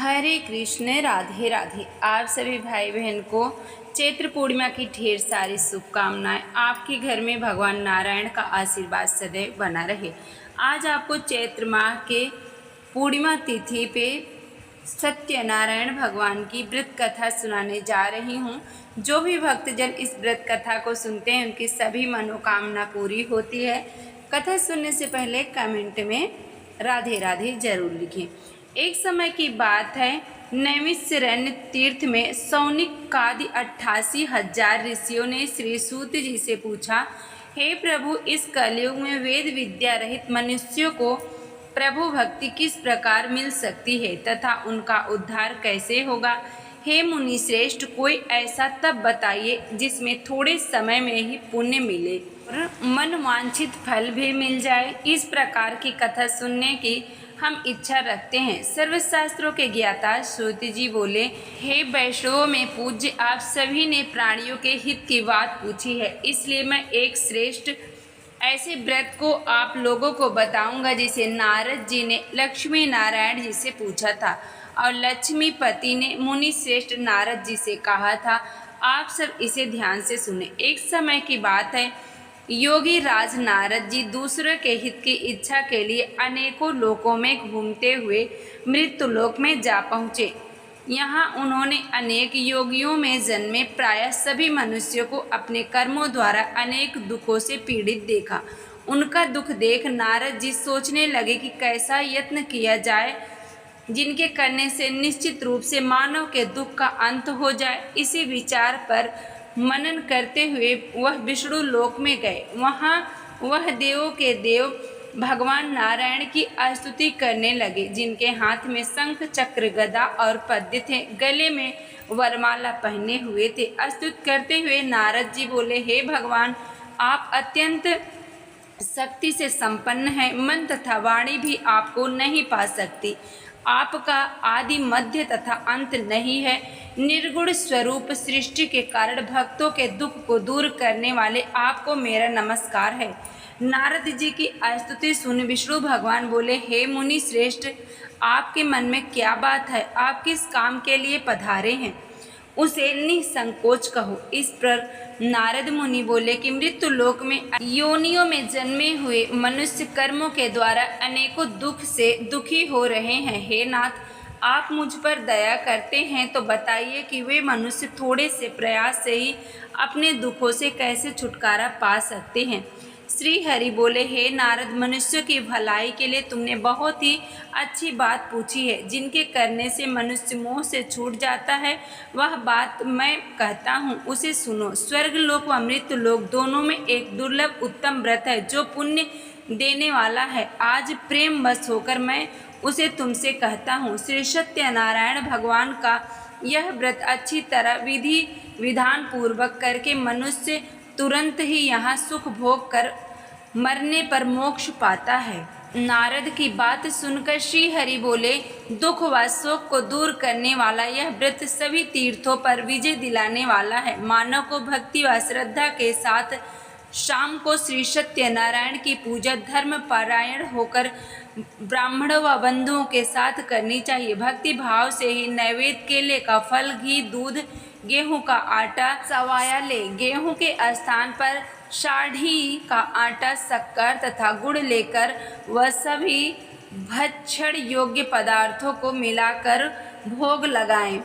हरे कृष्ण, राधे राधे। आप सभी भाई बहन को चैत्र पूर्णिमा की ढेर सारी शुभकामनाएं। आपके घर में भगवान नारायण का आशीर्वाद सदैव बना रहे। आज आपको चैत्र माह के पूर्णिमा तिथि पे सत्यनारायण भगवान की व्रत कथा सुनाने जा रही हूँ। जो भी भक्तजन इस व्रत कथा को सुनते हैं उनकी सभी मनोकामना पूरी होती है। कथा सुनने से पहले कमेंट में राधे राधे जरूर लिखें। एक समय की बात है, नैमिषारण्य तीर्थ में सौनिकादि 88,000 ऋषियों ने श्री सूत जी से पूछा, हे प्रभु, इस कलयुग में वेद विद्या रहित मनुष्यों को प्रभु भक्ति किस प्रकार मिल सकती है तथा उनका उद्धार कैसे होगा। हे मुनि श्रेष्ठ, कोई ऐसा तप बताइए जिसमें थोड़े समय में ही पुण्य मिले और मनवांछित फल भी मिल जाए। इस प्रकार की कथा सुनने की हम इच्छा रखते हैं। सर्वशास्त्रों के ज्ञाता सूत जी बोले, हे वैष्णवों में पूज्य, आप सभी ने प्राणियों के हित की बात पूछी है, इसलिए मैं एक श्रेष्ठ ऐसे व्रत को आप लोगों को बताऊंगा जिसे नारद जी ने लक्ष्मी नारायण जी से पूछा था और लक्ष्मीपति ने मुनि श्रेष्ठ नारद जी से कहा था। आप सब इसे ध्यान से सुने। एक समय की बात है, योगी राज नारद जी दूसरों के हित की इच्छा के लिए अनेकों लोकों में घूमते हुए मृत्यु लोक में जा पहुँचे। यहाँ उन्होंने अनेक योगियों में जन्मे प्रायः सभी मनुष्यों को अपने कर्मों द्वारा अनेक दुखों से पीड़ित देखा। उनका दुख देख नारद जी सोचने लगे कि कैसा यत्न किया जाए जिनके करने से निश्चित रूप से मानव के दुख का अंत हो जाए। इसी विचार पर मनन करते हुए वह विष्णु लोक में गए। वहाँ वह देवों के देव भगवान नारायण की स्तुति करने लगे, जिनके हाथ में शंख चक्र गदा और पद्य थे, गले में वरमाला पहने हुए थे। स्तुति करते हुए नारद जी बोले, हे भगवान, आप अत्यंत शक्ति से संपन्न हैं। मन तथा वाणी भी आपको नहीं पा सकती। आपका आदि मध्य तथा अंत नहीं है। निर्गुण स्वरूप सृष्टि के कारण भक्तों के दुख को दूर करने वाले आपको मेरा नमस्कार है। नारद जी की स्तुति सुन विष्णु भगवान बोले, हे मुनि श्रेष्ठ, आपके मन में क्या बात है? आप किस काम के लिए पधारे हैं, उसे निसंकोच कहो। इस पर नारद मुनि बोले कि मृत्यु लोक में योनियों में जन्मे हुए मनुष्य कर्मों के द्वारा अनेकों दुख से दुखी हो रहे हैं। हे नाथ, आप मुझ पर दया करते हैं तो बताइए कि वे मनुष्य थोड़े से प्रयास से ही अपने दुखों से कैसे छुटकारा पा सकते हैं। श्री हरि बोले, हे नारद, मनुष्य की भलाई के लिए तुमने बहुत ही अच्छी बात पूछी है। जिनके करने से मनुष्य मोह से छूट जाता है, वह बात मैं कहता हूँ, उसे सुनो। स्वर्ग लोक व मृत्यु लोक दोनों में एक दुर्लभ उत्तम व्रत है जो पुण्य देने वाला है। आज प्रेम वश होकर मैं उसे तुमसे कहता हूँ। श्री सत्यनारायण भगवान का यह व्रत अच्छी तरह विधि विधान पूर्वक करके मनुष्य तुरंत ही यहाँ सुख भोग कर मरने पर मोक्ष पाता है। नारद की बात सुनकर श्री हरि बोले, दुख व शोक को दूर करने वाला यह व्रत सभी तीर्थों पर विजय दिलाने वाला है। मानव को भक्ति व श्रद्धा के साथ शाम को श्री सत्यनारायण की पूजा धर्म पारायण होकर ब्राह्मणों व बंधुओं के साथ करनी चाहिए। भक्ति भाव से ही नैवेद्य, केले का फल, घी, दूध, गेहूं का आटा सवाया ले। गेहूं के स्थान पर साढ़ी का आटा, शक्कर तथा गुड़ लेकर वह सभी भक्षण योग्य पदार्थों को मिलाकर भोग लगाएं।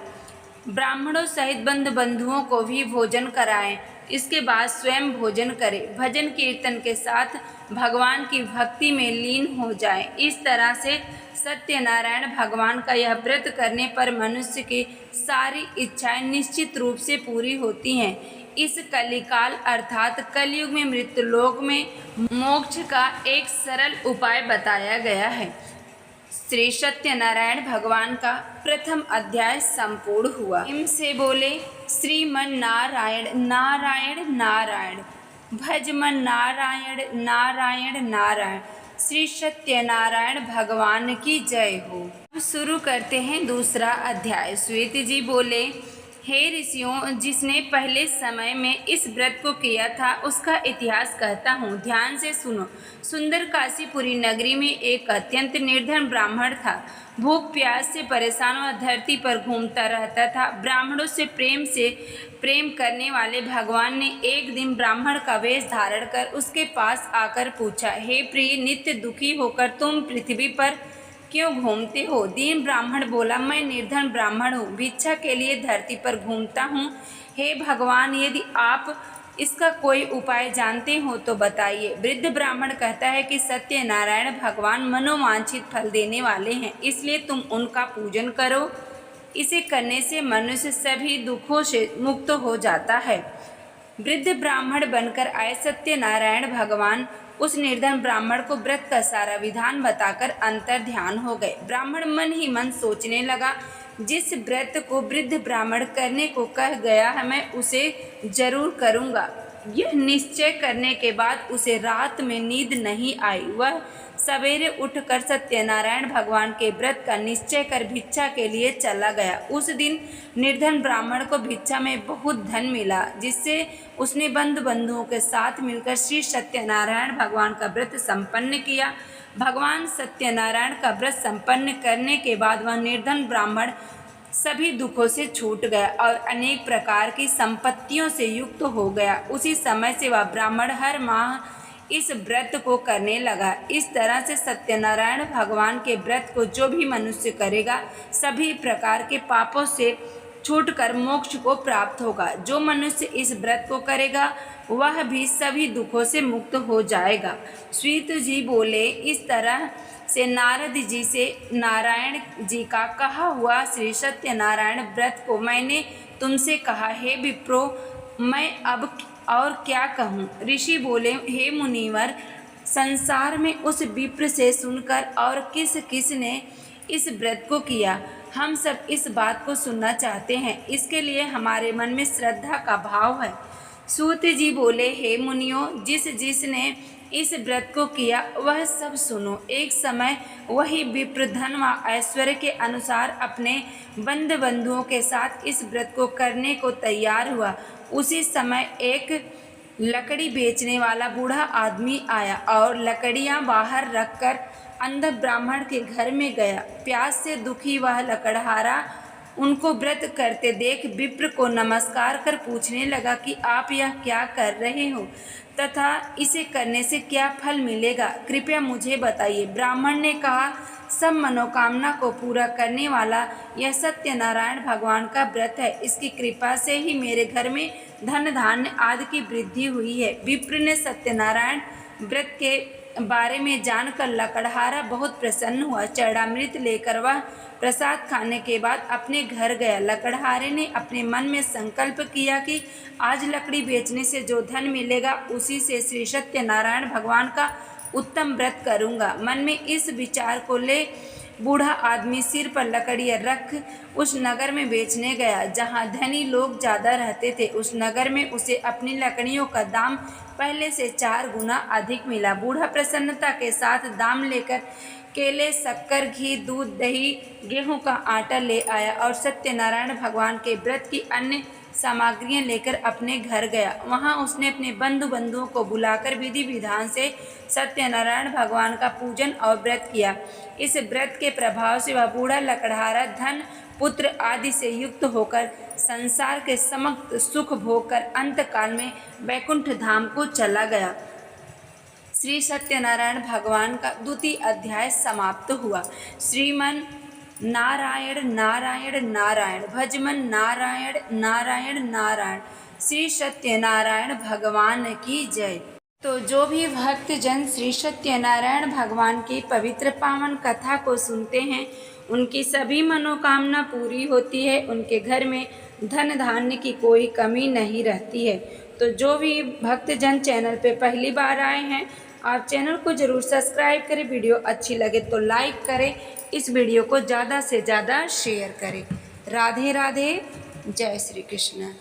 ब्राह्मणों सहित बंधुओं को भी भोजन कराएं। इसके बाद स्वयं भोजन करें। भजन कीर्तन के साथ भगवान की भक्ति में लीन हो जाएं। इस तरह से सत्यनारायण भगवान का यह व्रत करने पर मनुष्य की सारी इच्छाएं निश्चित रूप से पूरी होती हैं। इस कलिकाल अर्थात कलयुग में मृत्यु लोक में मोक्ष का एक सरल उपाय बताया गया है। श्री सत्यनारायण भगवान का प्रथम अध्याय संपूर्ण हुआ। हिम से बोले, श्रीमन नारायण नारायण नारायण, भजमन नारायण नारायण नारायण। श्री सत्यनारायण भगवान की जय हो। अब शुरू करते हैं दूसरा अध्याय। सूत जी बोले, हे ऋषियों, जिसने पहले समय में इस व्रत को किया था उसका इतिहास कहता हूँ, ध्यान से सुनो। सुंदर काशीपुरी नगरी में एक अत्यंत निर्धन ब्राह्मण था। भूख प्यास से परेशान वह धरती पर घूमता रहता था। ब्राह्मणों से प्रेम करने वाले भगवान ने एक दिन ब्राह्मण का वेश धारण कर उसके पास आकर पूछा, हे प्रिय, नित्य दुखी होकर तुम पृथ्वी पर क्यों घूमते हो? दीन ब्राह्मण बोला, मैं निर्धन ब्राह्मण हूँ, भिक्षा के लिए धरती पर घूमता हूँ। हे भगवान, यदि आप इसका कोई उपाय जानते हो तो बताइए। वृद्ध ब्राह्मण कहता है कि सत्यनारायण भगवान मनोवांछित फल देने वाले हैं, इसलिए तुम उनका पूजन करो। इसे करने से मनुष्य सभी दुखों से मुक्त हो जाता है। वृद्ध ब्राह्मण बनकर आए सत्यनारायण भगवान उस निर्धन ब्राह्मण को व्रत का सारा विधान बताकर अंतर ध्यान हो गए। ब्राह्मण मन ही मन सोचने लगा, जिस व्रत को वृद्ध ब्राह्मण करने को कह गया है मैं उसे जरूर करूँगा। यह निश्चय करने के बाद उसे रात में नींद नहीं आई। वह सवेरे उठकर सत्यनारायण भगवान के व्रत का निश्चय कर भिक्षा के लिए चला गया। उस दिन निर्धन ब्राह्मण को भिक्षा में बहुत धन मिला, जिससे उसने बंधुओं के साथ मिलकर श्री सत्यनारायण भगवान का व्रत संपन्न किया। भगवान सत्यनारायण का व्रत संपन्न करने के बाद वह निर्धन ब्राह्मण सभी दुखों से छूट गया और अनेक प्रकार की संपत्तियों से युक्त हो गया। उसी समय से वह ब्राह्मण हर माह इस व्रत को करने लगा। इस तरह से सत्यनारायण भगवान के व्रत को जो भी मनुष्य करेगा सभी प्रकार के पापों से छूटकर मोक्ष को प्राप्त होगा। जो मनुष्य इस व्रत को करेगा वह भी सभी दुखों से मुक्त हो जाएगा। सूत जी बोले, इस तरह से नारद जी से नारायण जी का कहा हुआ श्री सत्यनारायण व्रत को मैंने तुमसे कहा। हे विप्रो, मैं अब और क्या कहूँ? ऋषि बोले, हे मुनिवर, संसार में उस विप्र से सुनकर और किस किस ने इस व्रत को किया, हम सब इस बात को सुनना चाहते हैं। इसके लिए हमारे मन में श्रद्धा का भाव है। सूत जी बोले, हे मुनियों, जिसने इस व्रत को किया वह सब सुनो। एक समय वही विप्र धन व ऐश्वर्य के अनुसार अपने बंधुओं के साथ इस व्रत को करने को तैयार हुआ। उसी समय एक लकड़ी बेचने वाला बूढ़ा आदमी आया और लकड़ियां बाहर रखकर अंध ब्राह्मण के घर में गया। प्यास से दुखी वह लकड़हारा उनको व्रत करते देख विप्र को नमस्कार कर पूछने लगा कि आप यह क्या कर रहे हो तथा इसे करने से क्या फल मिलेगा, कृपया मुझे बताइए। ब्राह्मण ने कहा, सब मनोकामना को पूरा करने वाला यह सत्यनारायण भगवान का व्रत है। इसकी कृपा से ही मेरे घर में धन धान्य आदि की वृद्धि हुई है। विप्र ने सत्यनारायण व्रत के बारे में जानकर लकड़हारा बहुत प्रसन्न हुआ। चरणामृत लेकर वह प्रसाद खाने के बाद अपने घर गया। लकड़हारे ने अपने मन में संकल्प किया कि आज लकड़ी बेचने से जो धन मिलेगा उसी से श्री सत्यनारायण भगवान का उत्तम व्रत करूँगा। मन में इस विचार को ले बूढ़ा आदमी सिर पर लकड़ियाँ रख उस नगर में बेचने गया जहाँ धनी लोग ज़्यादा रहते थे। उस नगर में उसे अपनी लकड़ियों का दाम पहले से 4 गुना अधिक मिला। बूढ़ा प्रसन्नता के साथ दाम लेकर केले, शक्कर, घी, दूध, दही, गेहूं का आटा ले आया और सत्यनारायण भगवान के व्रत की अन्य सामग्रियां लेकर अपने घर गया। वहां उसने अपने बंधुओं को बुलाकर विधि विधान से सत्यनारायण भगवान का पूजन और व्रत किया। इस व्रत के प्रभाव से वह बूढ़ा लकड़हारा धन, पुत्र आदि से युक्त होकर संसार के समस्त सुख भोग कर अंतकाल में वैकुंठ धाम को चला गया। श्री सत्यनारायण भगवान का 2वां अध्याय समाप्त हुआ। श्रीमन नारायण नारायण नारायण, भजमन नारायण नारायण नारायण। श्री सत्यनारायण भगवान की जय। तो जो भी भक्तजन श्री सत्यनारायण भगवान की पवित्र पावन कथा को सुनते हैं उनकी सभी मनोकामना पूरी होती है। उनके घर में धन धान्य की कोई कमी नहीं रहती है। तो जो भी भक्तजन चैनल पे पहली बार आए हैं आप चैनल को ज़रूर सब्सक्राइब करें। वीडियो अच्छी लगे तो लाइक करें। इस वीडियो को ज़्यादा से ज़्यादा शेयर करें। राधे राधे, जय श्री कृष्ण।